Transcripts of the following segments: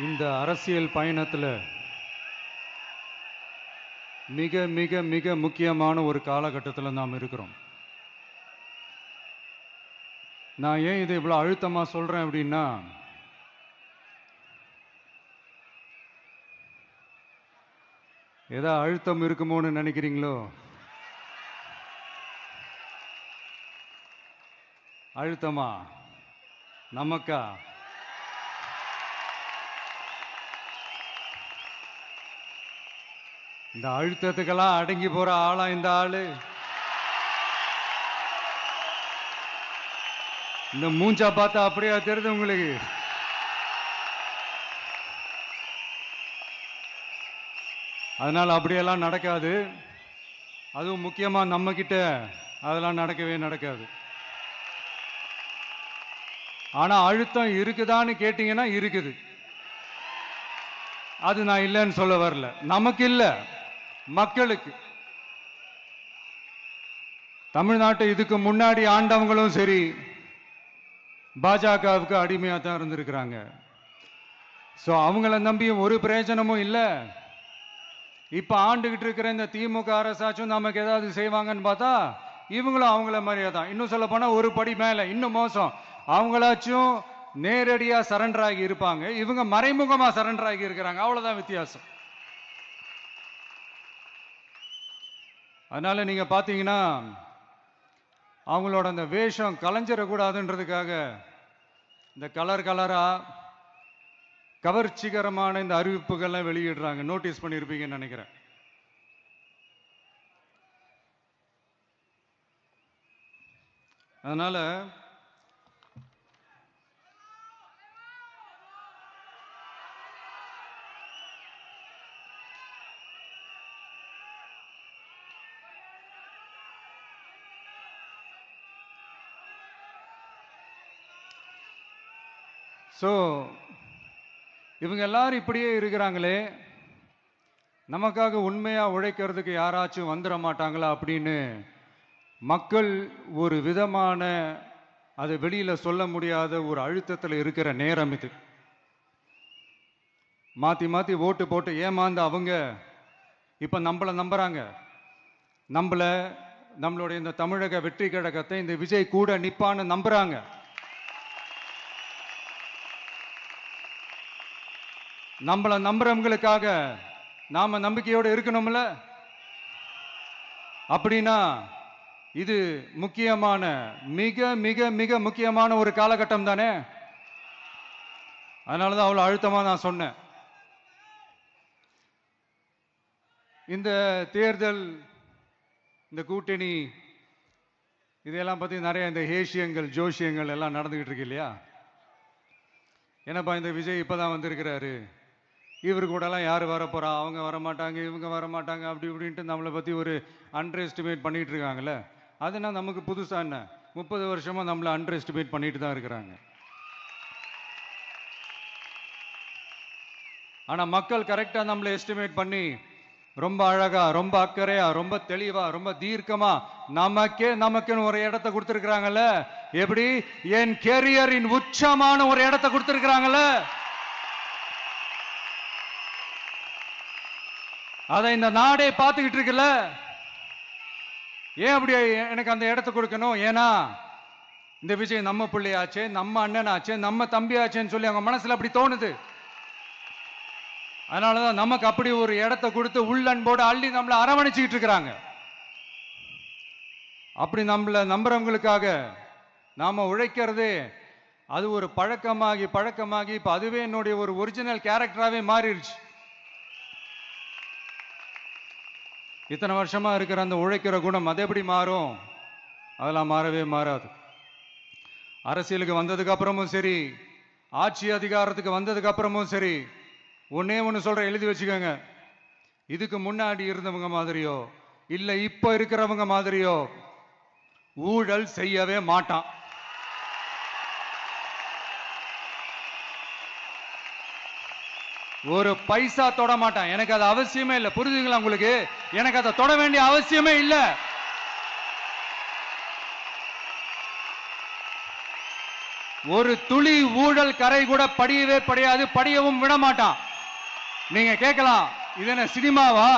இந்த அரசியல் பயணத்துல மிக மிக மிக முக்கியமான ஒரு காலகட்டத்தில் நாம் இருக்கிறோம். நான் ஏன் இதை இவ்வளவு அழுத்தமா சொல்றேன் அப்படின்னா, ஏதோ அழுத்தம் இருக்குமோன்னு நினைக்கிறீங்களோ? அழுத்தமா நமக்கா? இந்த அழுத்தத்துக்கெல்லாம் அடங்கி போற ஆளா இந்த ஆளு? இந்த மூஞ்சா பார்த்தா அப்படியா தெரியுது உங்களுக்கு? அதனால அப்படியெல்லாம் நடக்காது. அதுவும் முக்கியமா நம்ம கிட்ட அதெல்லாம் நடக்கவே நடக்காது. ஆனா அழுத்தம் இருக்குதான்னு கேட்டீங்கன்னா இருக்குது. அது நான் இல்லைன்னு சொல்ல வரல. நமக்கு இல்ல, மக்களுக்கு. தமிழ்நாட்டை இதுக்கு முன்னாடி ஆண்டவங்களும் சரி பாஜகவுக்கு அடிமையா தான் இருந்திருக்கிறாங்க. சோ அவங்கள நம்பியும் ஒரு பிரயோஜனமும் இல்ல. இப்ப ஆண்டுகிட்டு இருக்கிற இந்த திமுக அரசாச்சும் நமக்கு ஏதாவது செய்வாங்கன்னு பார்த்தா இவங்களும் அவங்கள மாதிரியே தான். இன்னும் சொல்ல போனா ஒரு படி மேல, இன்னும் மோசம். அவங்களாச்சும் நேரடியா சரண்டர் ஆகி இருப்பாங்க, இவங்க மறைமுகமா சரண்டர் ஆகி இருக்கிறாங்க. அவ்வளவுதான் வித்தியாசம். அதனால நீங்க பாத்தீங்கன்னா அவங்களோட அந்த வேஷம் கலைஞ்சிடக்கூடாதுன்றதுக்காக இந்த கலர் கலரா கவர்ச்சிகரமான இந்த அறிவிப்புகள்லாம் வெளியிடுறாங்க. நோட்டீஸ் பண்ணியிருப்பீங்கன்னு நினைக்கிறேன். அதனால சோ இவங்க எல்லாரும் இப்படியே இருக்கிறாங்களே, நமக்காக உண்மையா உழைக்கிறதுக்கு யாராச்சும் வந்துட மாட்டாங்களா அப்படின்னு மக்கள் ஒரு விதமான அதை வெளியில சொல்ல முடியாத ஒரு அழுத்தத்தில் இருக்கிற நேரம் இது. மாத்தி மாத்தி ஓட்டு போட்டு ஏமாந்து அவங்க இப்ப நம்மள நம்புறாங்க. நம்மளுடைய இந்த தமிழக வெற்றி கழகத்தை இந்த விஜய் கூட நிப்பான்னு நம்புறாங்க. நம்மள நம்புறவங்களுக்காக நாம நம்பிக்கையோடு இருக்கணும்ல. அப்படின்னா இது முக்கியமான, மிக மிக மிக முக்கியமான ஒரு காலகட்டம் தானே. அதனாலதான் அவ்வளவு அழுத்தமா நான் சொன்னேன். இந்த தேர்தல், இந்த கூட்டணி, இதெல்லாம் பத்தி நிறைய இந்த ஏசியங்கள் ஜோசியங்கள் எல்லாம் நடந்துகிட்டு இருக்கு இல்லையா? என்னப்பா இந்த விஜய் இப்பதான் வந்திருக்கிறாரு, இவரு கூட எல்லாம் யாரு வர போறா, அவங்க வரமாட்டாங்க, இவங்க வரமாட்டாங்க, அப்படி இப்படின்ட்டு நம்மளை பத்தி ஒரு அண்டர் எஸ்டிமேட் பண்ணிட்டு இருக்காங்கல்ல. அதுனா நமக்கு புதுசா என்ன? 30 வருஷமா நம்மளை அண்டர் எஸ்டிமேட் பண்ணிட்டு தான் இருக்கிறாங்க. ஆனா மக்கள் கரெக்டா நம்மளை எஸ்டிமேட் பண்ணி ரொம்ப அழகா, ரொம்ப அக்கறையா, ரொம்ப தெளிவா, ரொம்ப தீர்க்கமா நமக்குன்னு ஒரு இடத்தை கொடுத்திருக்கிறாங்கல்ல. எப்படி? என் கேரியரின் உச்சமான ஒரு இடத்தை கொடுத்திருக்கிறாங்கல்ல. அதை இந்த நாடே பார்த்துக்கிட்டு இருக்குல்ல. ஏன் அப்படி எனக்கு அந்த இடத்தை கொடுக்கணும்? ஏன்னா இந்த விஜய் நம்ம பிள்ளையாச்சே, நம்ம அண்ணனாச்சே, நம்ம தம்பியாச்சேன்னு சொல்லி அவங்க மனசுல அப்படி தோணுது. அதனாலதான் நமக்கு அப்படி ஒரு இடத்தை கொடுத்து உள்ளன்போடு அள்ளி நம்மளை அரவணைச்சுக்கிட்டு இருக்கிறாங்க. அப்படி நம்மள நம்புறவங்களுக்காக நாம உழைக்கிறதே அது ஒரு பழக்கமாகி பழக்கமாகி இப்ப அதுவே என்னுடைய ஒரு ஒரிஜினல் கேரக்டராகவே மாறிடுச்சு. இத்தனை வருஷமா இருக்கிற அந்த உழைக்கிற குணம் அது எப்படி மாறும்? அதெல்லாம் மாறவே மாறாது. அரசியலுக்கு வந்ததுக்கு அப்புறமும் சரி, ஆட்சி அதிகாரத்துக்கு வந்ததுக்கு அப்புறமும் சரி, ஒன்னே ஒண்ணு சொல்ற, எழுதி வச்சுக்கோங்க. இதுக்கு முன்னாடி இருந்தவங்க மாதிரியோ இல்ல இப்ப இருக்கிறவங்க மாதிரியோ ஊழல் செய்யவே மாட்டான். ஒரு பைசா தொட மாட்டான். எனக்கு அது அவசியமே இல்லை. புரிஞ்சுங்களா உங்களுக்கு? எனக்கு அதை தொட வேண்டிய அவசியமே இல்லை. ஒரு துளி ஊழல் கரை கூட படியவே படியாது, படியவும் விட மாட்டான். நீங்க கேட்கலாம், இது என்ன சினிமாவா,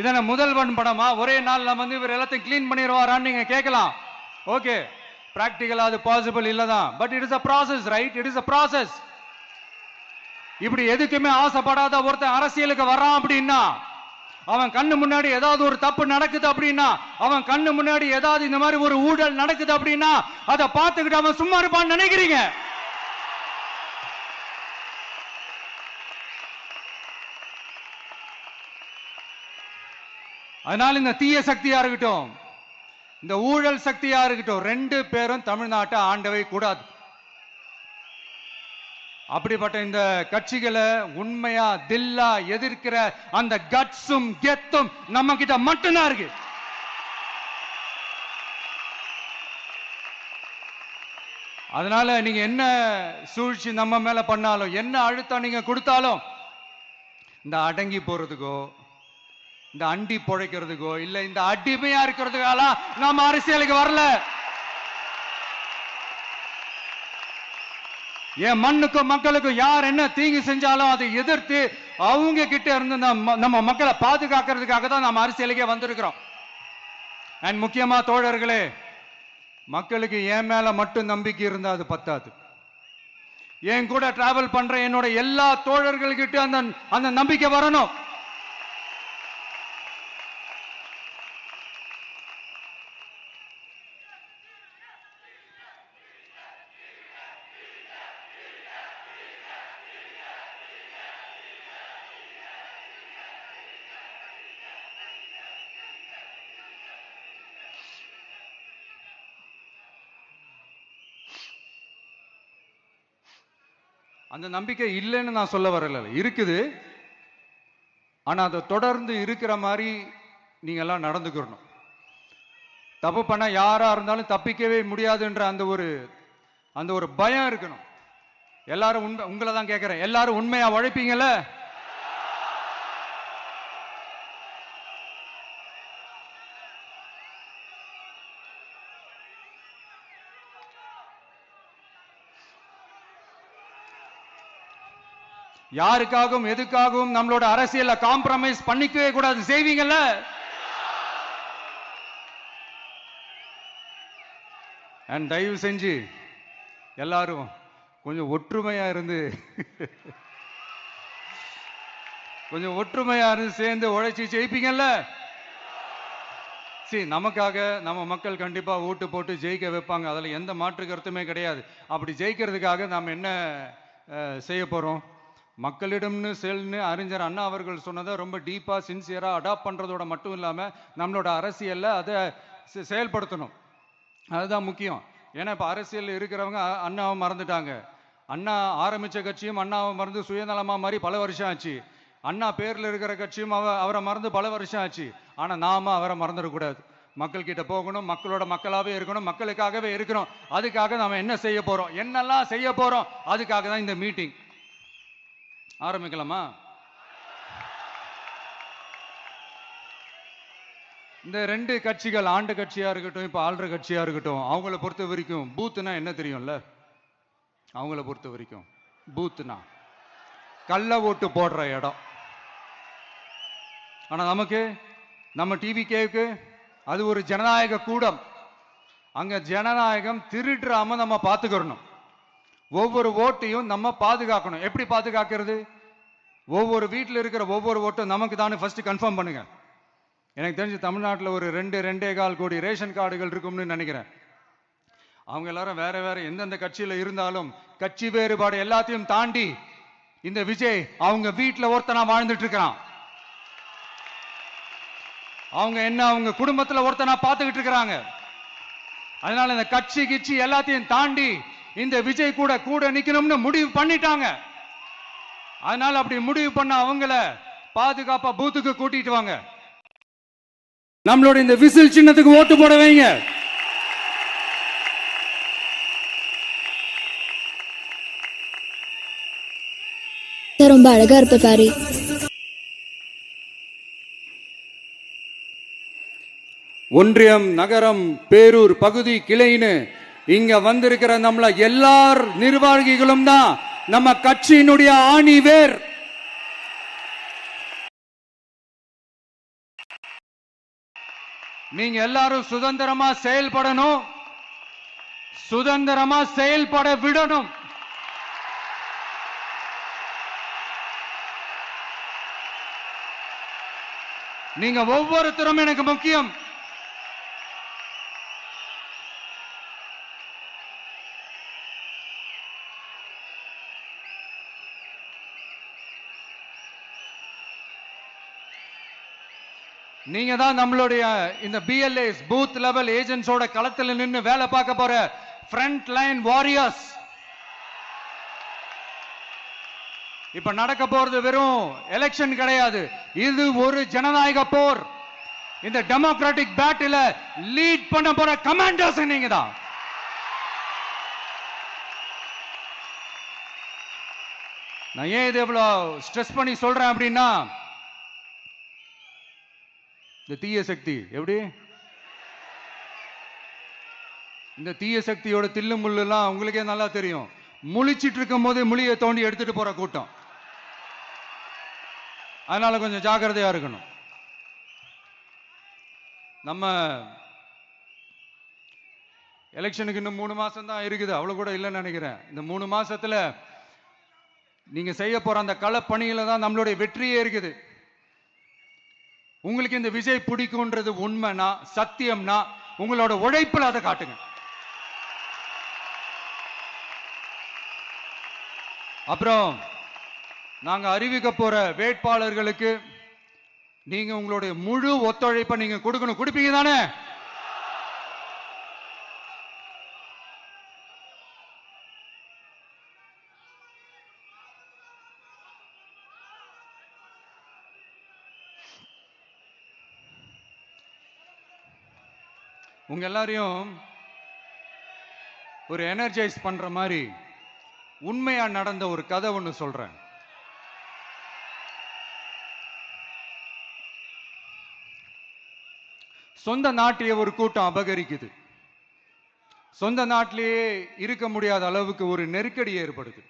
இதன முதல்வன் படமா, ஒரே நாள்ல வந்து இவர் எல்லாத்தையும் கிளீன் பண்ணிடுவாரான்னு நீங்க கேட்கலாம். ஓகே, பிராக்டிகலா அது பாசிபிள் இல்லதான், but it is a process, right? It is a process. இப்படி எதுக்குமே ஆசைப்படாத ஒருத்தன் அரசியலுக்கு வரான் அப்படின்னா, அவன் கண்ணு முன்னாடி ஏதாவது ஒரு தப்பு நடக்குது அப்படின்னா, அவன் கண்ணு முன்னாடி ஏதாவது இந்த மாதிரி ஒரு ஊழல் நடக்குது அப்படின்னா, அதை பார்த்துக்கிட்டு அவன் சும்மா இருப்பான்னு நினைக்கிறீங்க? அதனால இந்த தீய சக்தியா இருக்கட்டும், இந்த ஊழல் சக்தியா இருக்கட்டும், ரெண்டு பேரும் தமிழ்நாட்டை ஆண்டவை கூடாது. அப்படிப்பட்ட இந்த கட்சிகளை உண்மையா தில்லா எதிர்க்கிற அந்த கட்ஸும் கெத்தும் நம்ம கிட்ட மட்டும்தான் இருக்கு. அதனால நீங்க என்ன சூழ்ச்சி நம்ம மேல பண்ணாலும், என்ன அழுத்தம் நீங்க கொடுத்தாலும், இந்த அடங்கி போறதுக்கோ, இந்த அண்டி பொழைக்கிறதுக்கோ, இல்ல இந்த அடிமையா இருக்கிறதுக்கால நாம அரசியலுக்கு வரல. என் மண்ணுக்கும் மக்களுக்கும் யார் என்ன தீங்கு செஞ்சாலும் அதை எதிர்த்து அவங்க கிட்ட இருந்து நம்ம மக்களை பாதுகாக்கிறதுக்காக தான் நம்ம அரசியலுக்கே வந்திருக்கிறோம். அண்ட் முக்கியமா தோழர்களே, மக்களுக்கு என் மேல மட்டும் நம்பிக்கை இருந்தா அது பத்தாது. என் கூட டிராவல் பண்ற என்னோட எல்லா தோழர்கள்கிட்ட அந்த நம்பிக்கை வரணும். அந்த நம்பிக்கை இல்லைன்னு நான் சொல்ல வரல, இருக்குது. ஆனா அதை தொடர்ந்து இருக்கிற மாதிரி நீங்க எல்லாம் நடந்துக்கணும். தப்பு பண்ண யாரா இருந்தாலும் தப்பிக்கவே முடியாதுன்ற அந்த ஒரு பயம் இருக்கணும். எல்லாரும் உங்களை தான் கேட்கிறேன், எல்லாரும் உண்மையா உழைப்பீங்கல்ல? யாருக்காகவும் எதுக்காகவும் நம்மளோட அரசியல்ல காம்ப்ரமைஸ் பண்ணிக்கவே கூடாது, செய்வீங்கல்ல? அண்ட் தயவு செஞ்சு எல்லாரும் கொஞ்சம் ஒற்றுமையா இருந்து சேர்ந்து உழைச்சி ஜெயிப்பீங்கல்ல? சரி, நமக்காக நம்ம மக்கள் கண்டிப்பா ஓட்டு போட்டு ஜெயிக்க வைப்பாங்க, அதுல எந்த மாற்று கருத்துமே கிடையாது. அப்படி ஜெயிக்கிறதுக்காக நாம் என்ன செய்ய போறோம்? மக்களிடம்னு செல்னு அறிஞர் அண்ணா அவர்கள் சொன்னதை ரொம்ப டீப்பா சின்சியரா அடாப்ட் பண்றதோட மட்டும் இல்லாம நம்மளோட அரசியல்ல அதை செயல்படுத்தணும். அதுதான் முக்கியம். ஏன்னா இப்ப அரசியல் இருக்கிறவங்க அண்ணாவை மறந்துட்டாங்க. அண்ணா ஆரம்பிச்ச கட்சியும் அண்ணாவை மறந்து சுயநலமா மாதிரி பல வருஷம் ஆச்சு. அண்ணா பேர்ல இருக்கிற கட்சியும் அவரை மறந்து பல வருஷம் ஆச்சு. ஆனா நாம அவரை மறந்துடக்கூடாது. மக்கள் கிட்ட போகணும், மக்களோட மக்களாவே இருக்கணும், மக்களுக்காகவே இருக்கணும். அதுக்காக நாம என்ன செய்ய போறோம், என்னெல்லாம் செய்ய போறோம், அதுக்காக தான் இந்த மீட்டிங். ஆரம்பிக்கலாமா? இந்த ரெண்டு கட்சிகள், ஆண்டு கட்சியா இருக்கட்டும், இப்ப ஆள்ற கட்சியா இருக்கட்டும், அவங்கள பொறுத்த வரைக்கும் பூத்துனா என்ன தெரியும்ல? அவங்கள பொறுத்த வரைக்கும் பூத்துனா கள்ள ஓட்டு போடுற இடம். ஆனா நமக்கு, நம்ம டிவிகேவுக்கு அது ஒரு ஜனநாயக கூடம். அங்க ஜனநாயகம் திருடுறாம நம்ம பாத்துக்கணும். ஒவ்வொரு ஓட்டையும் நம்ம பாதுகாக்கணும். எப்படி பாதுகாக்கிறது? ஒவ்வொரு வீட்டில் இருக்கிற ஒவ்வொரு ஓட்டும் நமக்கு தானே ஃபர்ஸ்ட் கன்ஃபார்ம் பண்ணுங்க. எனக்கு தெரிஞ்சு தமிழ்நாட்டில் ஒரு 2.25 கோடி ரேஷன் கார்டுகள் இருக்கும்னு நினைக்கிறேன். அவங்க எல்லாரும் வேற வேற எந்தெந்த கட்சியில இருந்தாலும் கட்சி வேறுபாடு எல்லாத்தையும் தாண்டி இந்த விஜய் அவங்க வீட்டில் ஒருத்தனா வாழ்ந்துட்டு இருக்கிறான். அவங்க குடும்பத்துல ஒருத்தனா பார்த்துக்கிட்டு இருக்கிறாங்க. அதனால இந்த கட்சி கிச்சி எல்லாத்தையும் தாண்டி இந்த விஜய் கூட நிக்கணும்னு முடிவு பண்ணிட்டாங்க. அதனால அப்படி முடிவு பண்ண அவங்கள பாதுகாப்பா பூத்துக்கு கூட்டிட்டு வாங்க. நம்மளோட இந்த விசில் சின்னத்துக்கு ஓட்டு போட வைங்க. ரொம்ப அழகா இருப்ப பாரு. ஒன்றியம், நகரம், பேரூர், பகுதி, கிளைன்னு இங்க வந்திருக்கிற நம்மள எல்லார் நிர்வாகிகளும் தான் நம்ம கட்சியினுடைய ஆணி வேர். நீங்க எல்லாரும் சுதந்திரமா செயல்படணும், சுதந்திரமா செயல்பட விடணும். நீங்க ஒவ்வொருத்தரும் எனக்கு முக்கியம். நீங்க தான் நம்மளுடைய இந்த பிஎல்ஏஸ் பூத் லெவல் ஏஜென்ட்ஸோட களத்தில் நின்று வேலை பார்க்க போற ஃப்ரண்ட் லைன் வாரியர்ஸ். இப்ப நடக்க போறது வெறும் எலெக்ஷன் கிடையாது, இது ஒரு ஜனநாயக போர். இந்த டெமோக்ராட்டிக் பேட்டில லீட் பண்ண போற கமாண்டர்ஸ் நீங்க தான். நான் ஏன் இது எவ்வளவு ஸ்ட்ரெஸ் பண்ணி சொல்றேன் அப்படின்னா, இந்த தீய சக்தி எப்படி இந்த தீய சக்தியோட தில்லு முள்ளு எல்லாம் உங்களுக்கே நல்லா தெரியும். முழிச்சிட்டு இருக்கும் போதே முழியை தோண்டி எடுத்துட்டு போற கூட்டம். அதனால கொஞ்சம் ஜாக்கிரதையா இருக்கணும். நம்ம எலெக்ஷனுக்கு இன்னும் 3 மாசம் தான் இருக்குது, அவ்வளவு கூட இல்லைன்னு நினைக்கிறேன். இந்த 3 மாசத்துல நீங்க செய்ய போற அந்த களப்பணியில தான் நம்மளுடைய வெற்றியே இருக்குது. உங்களுக்கு இந்த விஜய் பிடிக்கும்ன்றது உண்மைனா, சத்தியம்னா, உங்களோட உழைப்புல அதை காட்டுங்க. அப்புறம் நாங்க அறிவிக்க போற வேட்பாளர்களுக்கு நீங்க உங்களுடைய முழு ஒத்துழைப்பை நீங்க கொடுக்கணும். கொடுப்பீங்க தானே? உங்க எல்லாரையும் ஒரு எனர்ஜைஸ் பண்ற மாதிரி உண்மையா நடந்த ஒரு கதை ஒண்ணு சொல்றேன். சொந்த நாட்டையே ஒரு கூட்டம் அபகரிக்குது. சொந்த நாட்டிலேயே இருக்க முடியாத அளவுக்கு ஒரு நெருக்கடி ஏற்படுது.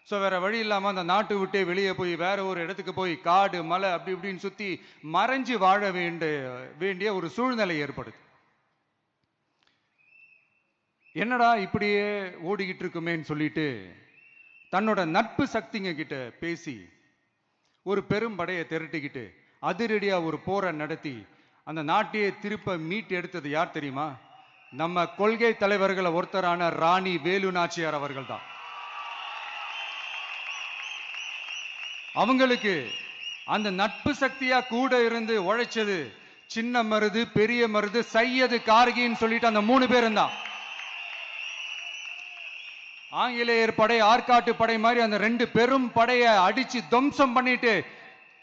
ஸோ வேற வழி இல்லாம அந்த நாட்டை விட்டே வெளியே போய் வேற ஒரு இடத்துக்கு போய் காடு மலை அப்படி இப்படின்னு சுத்தி மறைஞ்சு வாழ வேண்டிய ஒரு சூழ்நிலை ஏற்படுது. என்னடா இப்படியே ஓடிக்கிட்டு இருக்குமேன்னு சொல்லிட்டு தன்னோட நட்பு சக்திங்க கிட்ட பேசி ஒரு பெரும் படையை திரட்டிக்கிட்டு அதிரடியா ஒரு போரை நடத்தி அந்த நாட்டையே திருப்ப மீட்டு எடுத்தது யார் தெரியுமா? நம்ம கொள்கை தலைவர்களை ஒருத்தரான ராணி வேலு நாச்சியார் அவர்கள் தான். அவங்களுக்கு அந்த நட்பு சக்தியா கூட இருந்து உழைச்சது சின்ன மருது, பெரிய மருது, சையது, கார்கின்னு சொல்லிட்டு அந்த 3 பேரும் தான். ஆங்கிலேயர் படை, ஆற்காட்டு படை மாதிரி அந்த 2 பெரும் படையை அடிச்சு துவம்சம் பண்ணிட்டு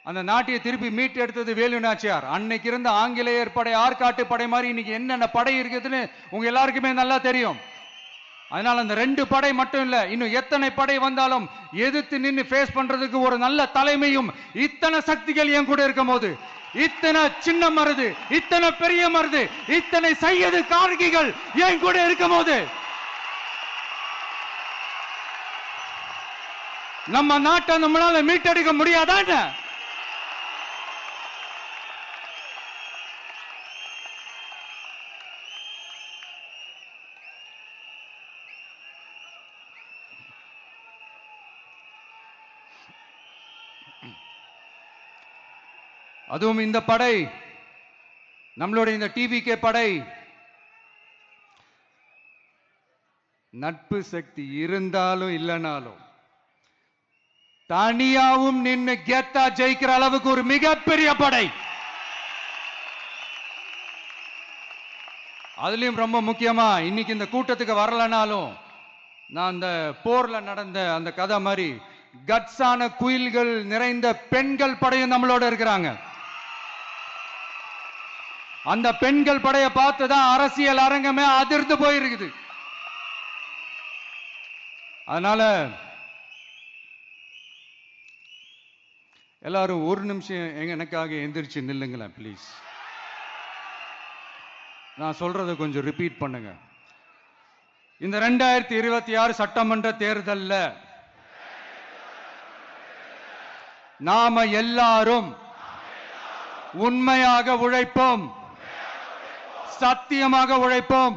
அந்த நாட்டையை திருப்பி மீட்டு எடுத்தது வேலு நாச்சியார். அன்னைக்கு இருந்த ஆங்கிலேயர் படை, ஆற்காட்டு படை மாதிரி இன்னைக்கு என்னென்ன படை இருக்குதுன்னு உங்க எல்லாருக்குமே நல்லா தெரியும். அதனால அந்த 2 படை மட்டும் இல்ல, இன்னும் எத்தனை படை வந்தாலும் எதிர்த்து நின்று ஃபேஸ் பண்றதுக்கு ஒரு நல்ல தலைமையும் இத்தனை சக்திகள் என் கூட இருக்கும் போது, இத்தனை சின்ன மருது, இத்தனை பெரிய மருது, இத்தனை சையது, கார்கிகள் என் கூட இருக்கும் போது நம்ம நாட்டை நம்மளால மீட்டெடுக்க முடியாதான? அதுவும் இந்த படை, நம்மளுடைய இந்த டிவிகே படை நட்பு சக்தி இருந்தாலும் இல்லைனாலும் தனியாவும் நின்று கெத்தா ஜெயிக்கிற அளவுக்கு ஒரு மிகப்பெரிய படை. அதுலயும் ரொம்ப முக்கியமா இன்னைக்கு இந்த கூட்டத்துக்கு வரலனாலும் நான் அந்த போர்ல நடந்த அந்த கதை மாதிரி கட்ஸான குயில்கள் நிறைந்த பெண்கள் படையும் நம்மளோட இருக்கிறாங்க. அந்த பெண்கள் படையை பார்த்துதான் அரசியல் அரங்கமே அதிர்ந்து போயிருக்குது. அதனால எல்லாரும் ஒரு நிமிஷம் எனக்காக எந்திரிச்சு நில்லுங்களேன் ப்ளீஸ். நான் சொல்றதை கொஞ்சம் ரிப்பீட் பண்ணுங்க. இந்த 2026 சட்டமன்ற தேர்தல்ல நாம எல்லாரும் உண்மையாக உழைப்போம், சத்தியமாக உழைப்போம்,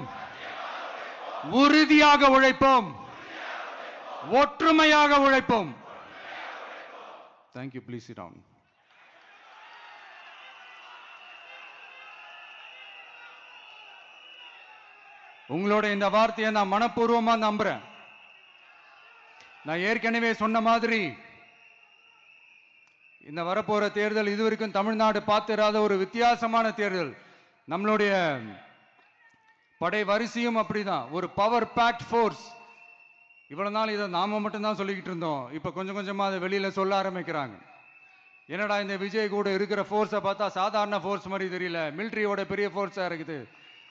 உறுதியாக உழைப்போம், ஒற்றுமையாக உழைப்போம். Thank you. Please sit down. உங்களோட இந்த வார்த்தையை நான் மனப்பூர்வமா நம்புறேன். நான் ஏற்கனவே சொன்ன மாதிரி இந்த வரப்போற தேர்தல் இதுவரைக்கும் தமிழ்நாடு பார்த்திராத ஒரு வித்தியாசமான தேர்தல். நம்மளுடைய படை வரிசையும் அப்படிதான், ஒரு பவர் பேக்ட் ஃபோர்ஸ். இவ்வளவு நாள் இதை நாம மட்டும்தான் சொல்லிக்கிட்டு இருந்தோம். இப்ப கொஞ்சம் கொஞ்சமா அதை வெளியில சொல்ல ஆரம்பிக்கிறாங்க. என்னடா இந்த விஜய் கூட இருக்கிற ஃபோர்ஸை பார்த்தா சாதாரண ஃபோர்ஸ் மாதிரி தெரியல, மிலிட்டரியோட பெரிய ஃபோர்ஸா இருக்குது,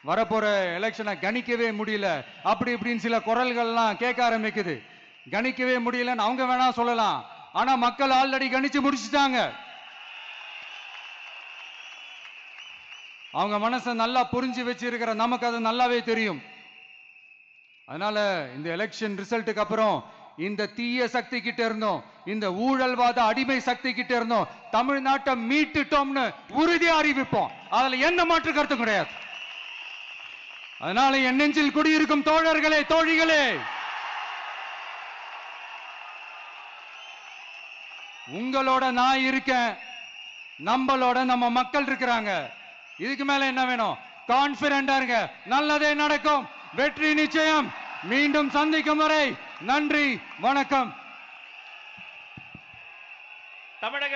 வரப்போற எலெக்ஷனை கணிக்கவே முடியல, அப்படி இப்படின்னு சில குரல்கள்லாம் கேட்க ஆரம்பிக்குது. கணிக்கவே முடியலன்னு அவங்க வேணா சொல்லலாம், ஆனா மக்கள் ஆல்ரெடி கணிச்சு முடிச்சுட்டாங்க. அவங்க மனசை நல்லா புரிஞ்சு வச்சிருக்கிற நமக்கு அது நல்லாவே தெரியும். அதனால இந்த எலெக்ஷன் ரிசல்ட்டுக்கு அப்புறம் இந்த தீய சக்தி கிட்ட இருந்தோம், இந்த ஊழல்வாத அடிமை சக்தி கிட்ட இருந்தோம் தமிழ்நாட்டை மீட்டுட்டோம்னு உறுதியா அறிவிப்போம். அதுல எந்த மாற்று கருத்தும் கிடையாது. அதனால என் நெஞ்சில் குடியிருக்கும் தோழர்களே, தோழிகளே, உங்களோட நான் இருக்கேன், நம்மளோட நம்ம மக்கள் இருக்கிறாங்க. இதுக்கு மேல என்ன வேணும்? கான்பிடண்டா இருங்க, நல்லதே நடக்கும், வெற்றி நிச்சயம். மீண்டும் சந்திக்கும் வரை நன்றி, வணக்கம். தமிழக